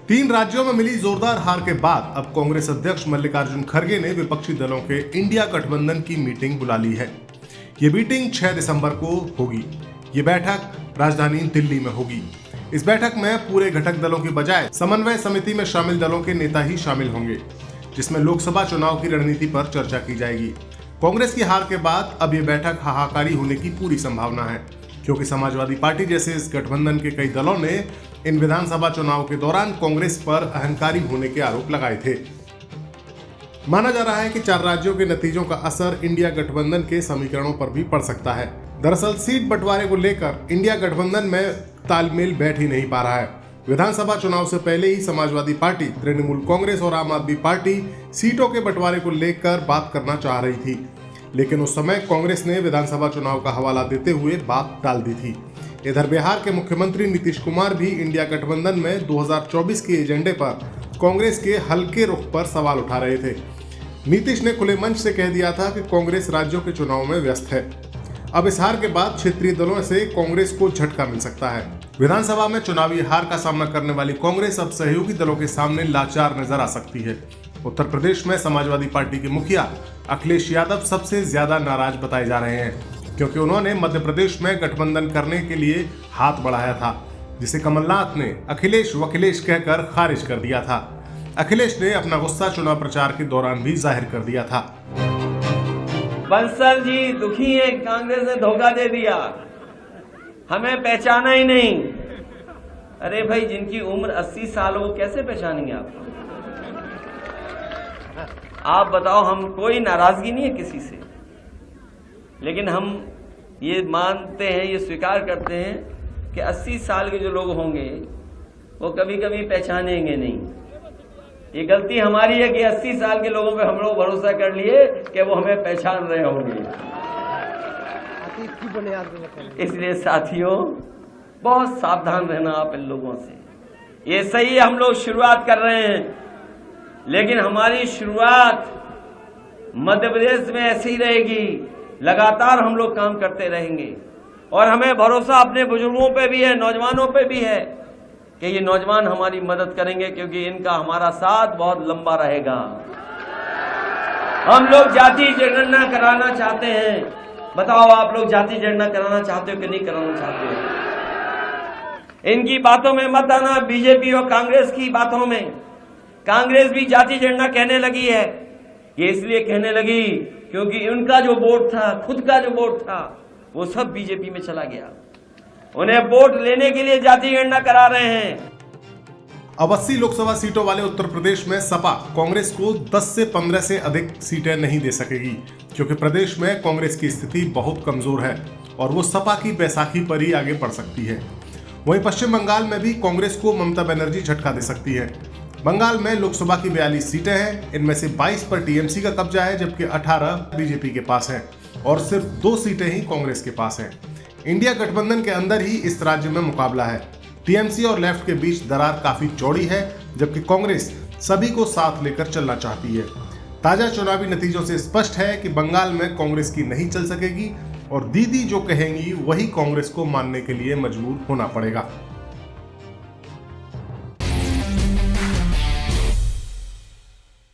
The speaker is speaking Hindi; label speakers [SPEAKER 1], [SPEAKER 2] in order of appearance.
[SPEAKER 1] तीन राज्यों में मिली जोरदार हार के बाद अब कांग्रेस अध्यक्ष मल्लिकार्जुन खड़गे ने विपक्षी दलों के इंडिया गठबंधन की मीटिंग बुला ली है। ये मीटिंग 6 दिसंबर को होगी। ये बैठक राजधानी दिल्ली में होगी। इस बैठक में पूरे घटक दलों की बजाय समन्वय समिति में शामिल दलों के नेता ही शामिल होंगे, जिसमें लोकसभा चुनाव की रणनीति पर चर्चा की जाएगी। कांग्रेस की हार के बाद अब ये बैठक हाहाकारी होने की पूरी संभावना है, क्योंकि समाजवादी पार्टी जैसे इस गठबंधन के कई दलों ने इन विधानसभा चुनाव के दौरान कांग्रेस पर अहंकारी होने के आरोप लगाए थे। माना जा रहा है कि 4 राज्यों के नतीजों का असर इंडिया गठबंधन के समीकरणों पर भी पड़ सकता है। दरअसल सीट बंटवारे को लेकर इंडिया गठबंधन में तालमेल बैठ ही नहीं पा रहा है। विधानसभा चुनाव से पहले ही समाजवादी पार्टी, तृणमूल कांग्रेस और आम आदमी पार्टी सीटों के बंटवारे को लेकर बात करना चाह रही थी, लेकिन उस समय कांग्रेस ने विधानसभा चुनाव का हवाला देते हुए बात टाल दी थी। इधर बिहार के मुख्यमंत्री नीतीश कुमार भी इंडिया गठबंधन में 2024 के एजेंडे पर कांग्रेस के हल्के रुख पर सवाल उठा रहे थे। नीतीश ने खुले मंच से कह दिया था कि कांग्रेस राज्यों के चुनाव में व्यस्त है। अब इस हार के बाद क्षेत्रीय दलों से कांग्रेस को झटका मिल सकता है। विधानसभा में चुनावी हार का सामना करने वाली कांग्रेस अब सहयोगी दलों के सामने लाचार नजर आ सकती है। उत्तर प्रदेश में समाजवादी पार्टी के मुखिया अखिलेश यादव सबसे ज्यादा नाराज बताए जा रहे हैं, क्योंकि उन्होंने मध्य प्रदेश में गठबंधन करने के लिए हाथ बढ़ाया था, जिसे कमलनाथ ने अखिलेश वखिलेश कहकर खारिज कर दिया था। अखिलेश ने अपना गुस्सा चुनाव प्रचार के दौरान भी जाहिर कर दिया था।
[SPEAKER 2] बंसल जी दुखी है, कांग्रेस ने धोखा दे दिया, हमें पहचाना ही नहीं। अरे भाई, जिनकी उम्र 80 साल हो वो कैसे पहचानेंगे आप बताओ। हम कोई नाराजगी नहीं है किसी से, लेकिन हम ये मानते हैं, ये स्वीकार करते हैं कि 80 साल के जो लोग होंगे वो कभी कभी पहचानेंगे नहीं। ये गलती हमारी है कि 80 साल के लोगों पे हम लोग भरोसा कर लिए कि वो हमें पहचान रहे होंगे। इसलिए साथियों, बहुत सावधान रहना आप इन लोगों से। ये सही है, हम लोग शुरुआत कर रहे हैं, लेकिन हमारी शुरुआत मध्य प्रदेश में ऐसी ही रहेगी। लगातार हम लोग काम करते रहेंगे और हमें भरोसा अपने बुजुर्गों पे भी है, नौजवानों पे भी है कि ये नौजवान हमारी मदद करेंगे, क्योंकि इनका हमारा साथ बहुत लंबा रहेगा। हम लोग जाति जनगणना कराना चाहते हैं। बताओ, आप लोग जाति जनगणना कराना चाहते हो कि नहीं कराना चाहते हो? इनकी बातों में मत आना, बीजेपी और कांग्रेस की बातों में। कांग्रेस भी जाति जनगणना कहने लगी है। ये इसलिए कहने लगी क्योंकि उनका जो वोट था, खुद का जो वोट था, वो सब बीजेपी में चला गया। उन्हें वोट लेने के लिए जाति गणना करा रहे हैं।
[SPEAKER 1] अब 80 लोकसभा सीटों वाले उत्तर प्रदेश में सपा कांग्रेस को 10 से 15 से अधिक सीटें नहीं दे सकेगी, क्योंकि प्रदेश में कांग्रेस की स्थिति बहुत कमजोर है और वो सपा की बैसाखी पर ही आगे बढ़ सकती है। वहीं पश्चिम बंगाल में भी कांग्रेस को ममता बनर्जी झटका दे सकती है। बंगाल में लोकसभा की 42 सीटें हैं, इनमें से 22 पर टीएमसी का कब्जा है, जबकि 18 बीजेपी के पास हैं और सिर्फ 2 सीटें ही कांग्रेस के पास हैं। इंडिया गठबंधन के अंदर ही इस राज्य में मुकाबला है। टीएमसी और लेफ्ट के बीच दरार काफी चौड़ी है, जबकि कांग्रेस सभी को साथ लेकर चलना चाहती है। ताजा चुनावी नतीजों से स्पष्ट है कि बंगाल में कांग्रेस की नहीं चल सकेगी और दीदी जो कहेंगी वही कांग्रेस को मानने के लिए मजबूर होना पड़ेगा।